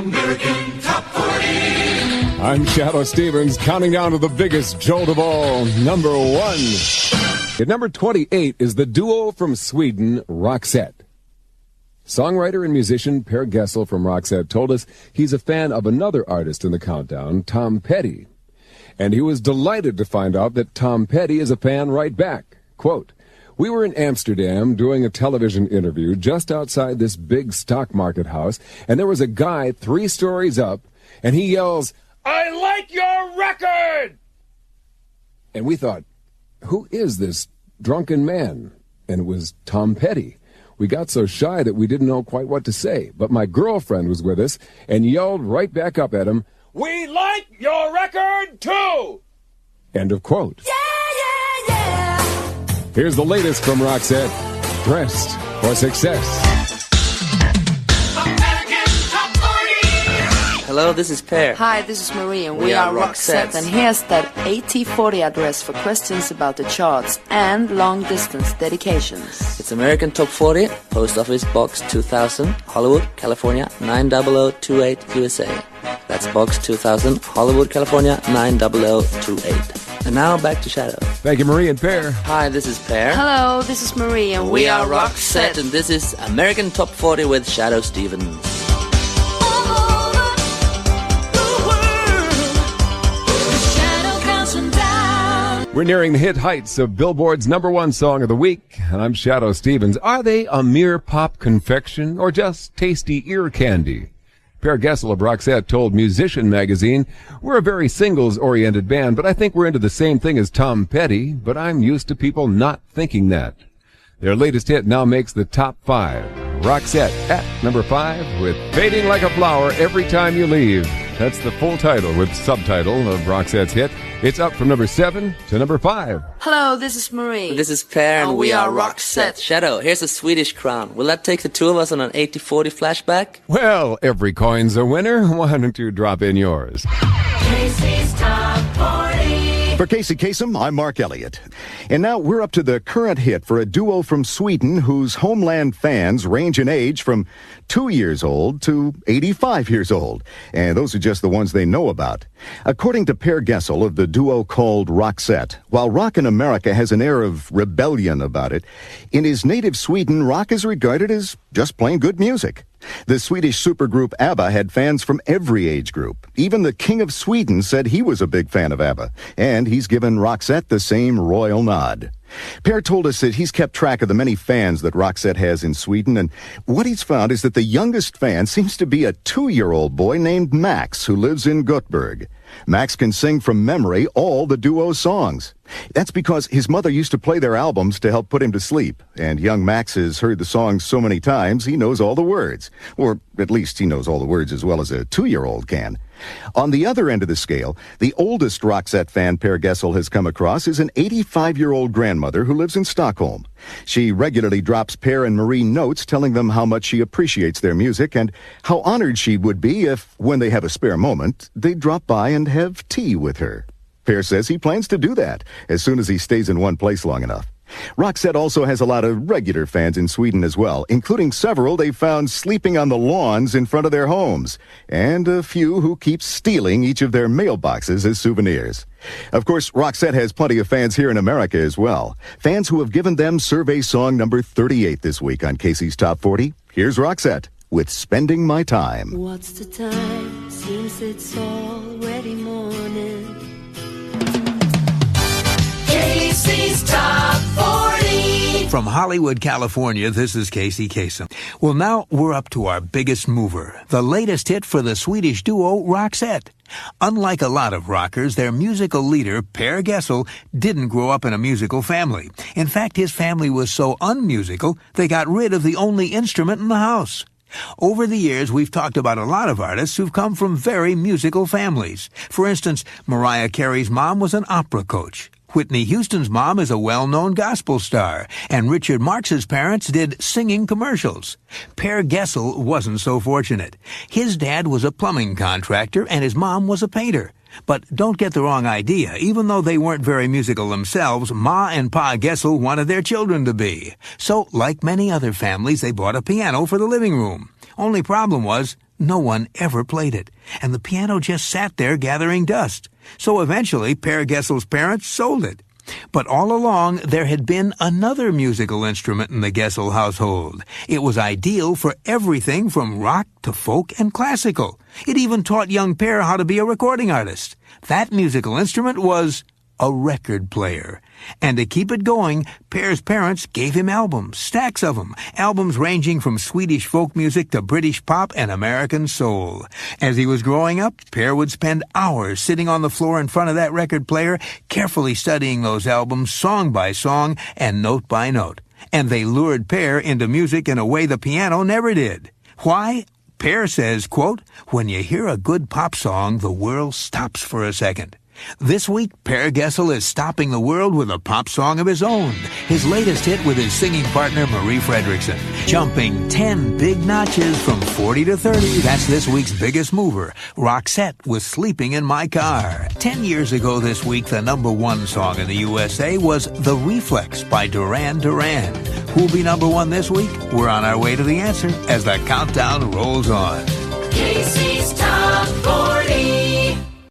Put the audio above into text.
American Top 40. I'm Shadoe Stevens, counting down to the biggest jolt of all, number 1. At number 28 is the duo from Sweden, Roxette. Songwriter and musician Per Gessle from Roxette told us he's a fan of another artist in the countdown, Tom Petty. And he was delighted to find out that Tom Petty is a fan right back. Quote, "We were in Amsterdam doing a television interview just outside this big stock market house, and there was a guy 3 stories up, and he yells, 'I like your record!' And we thought, who is this drunken man?" And it was Tom Petty. We got so shy that we didn't know quite what to say, but my girlfriend was with us and yelled right back up at him, "We like your record too!" End of quote. Yeah, yeah, yeah. Here's the latest from Roxette, Dressed for Success. Hello, this is Per. Hi, this is Marie, and we are Roxette. And here's that AT40 address for questions about the charts and long-distance dedications. It's American Top 40, Post Office Box 2000, Hollywood, California, 90028 USA. That's Box 2000, Hollywood, California, 90028. And now back to Shadoe. Thank you, Marie and Per. Hi, this is Per. Hello, this is Marie, and we are Roxette, and this is American Top 40 with Shadoe Stevens. We're nearing the hit heights of Billboard's #1 song of the week, and I'm Shadoe Stevens. Are they a mere pop confection or just tasty ear candy? Per Gessle of Roxette told Musician magazine, "We're a very singles-oriented band, but I think we're into the same thing as Tom Petty, but I'm used to people not thinking that." Their latest hit now makes the top 5. Roxette at number 5 with "Fading Like a Flower Every Time You Leave." That's the full title with subtitle of Roxette's hit. It's up from number 7 to number 5. Hello, this is Marie. This is Per, and we are Roxette. Shadoe, here's a Swedish crown. Will that take the two of us on an AT40 flashback? Well, every coin's a winner. Why don't you drop in yours? Casey's Top 40. For Casey Kasem, I'm Mark Elliott. And now we're up to the current hit for a duo from Sweden whose homeland fans range in age from 2 years old to 85 years old. And those are just the ones they know about. According to Per Gessle of the duo called Roxette, while rock in America has an air of rebellion about it, in his native Sweden, rock is regarded as just plain good music. The Swedish supergroup ABBA had fans from every age group. Even the King of Sweden said he was a big fan of ABBA, and he's given Roxette the same royal nod. Per told us that he's kept track of the many fans that Roxette has in Sweden, and what he's found is that the youngest fan seems to be a 2-year-old boy named Max who lives in Göteborg. Max can sing from memory all the duo's songs. That's because his mother used to play their albums to help put him to sleep, and young Max has heard the songs so many times he knows all the words. Or at least he knows all the words as well as a 2-year-old can. On the other end of the scale, the oldest Roxette fan Per Gessle has come across is an 85-year-old grandmother who lives in Stockholm. She regularly drops Per and Marie notes telling them how much she appreciates their music and how honored she would be if, when they have a spare moment, they'd drop by and have tea with her. Per says he plans to do that as soon as he stays in one place long enough. Roxette also has a lot of regular fans in Sweden as well, including several they found sleeping on the lawns in front of their homes, and a few who keep stealing each of their mailboxes as souvenirs. Of course, Roxette has plenty of fans here in America as well. Fans who have given them survey song number 38 this week on Casey's Top 40. Here's Roxette with "Spending My Time." What's the time? Seems it's already morning. Casey's Top 40. From Hollywood, California, this is Casey Kasem. Well, now we're up to our biggest mover, the latest hit for the Swedish duo Roxette. Unlike a lot of rockers, their musical leader, Per Gessle, didn't grow up in a musical family. In fact, his family was so unmusical, they got rid of the only instrument in the house. Over the years, we've talked about a lot of artists who've come from very musical families. For instance, Mariah Carey's mom was an opera coach. Whitney Houston's mom is a well-known gospel star, and Richard Marx's parents did singing commercials. Per Gessle wasn't so fortunate. His dad was a plumbing contractor, and his mom was a painter. But don't get the wrong idea. Even though they weren't very musical themselves, Ma and Pa Gessle wanted their children to be. So, like many other families, they bought a piano for the living room. Only problem was, no one ever played it, and the piano just sat there gathering dust. So eventually, Per Gessle's parents sold it. But all along, there had been another musical instrument in the Gessle household. It was ideal for everything from rock to folk and classical. It even taught young Per how to be a recording artist. That musical instrument was a record player. And to keep it going, Per's parents gave him albums, stacks of them, albums ranging from Swedish folk music to British pop and American soul. As he was growing up, Per would spend hours sitting on the floor in front of that record player, carefully studying those albums song by song and note by note. And they lured Per into music in a way the piano never did. Why? Per says, quote, "When you hear a good pop song, the world stops for a second." This week, Per Gessle is stopping the world with a pop song of his own, his latest hit with his singing partner Marie Fredriksson, jumping 10 big notches from 40 to 30. That's this week's biggest mover, Roxette with Sleeping in My Car. 10 years ago this week, the #1 song in the USA was The Reflex by Duran Duran. Who'll be #1 this week? We're on our way to the answer as the countdown rolls on. Casey's Top 40.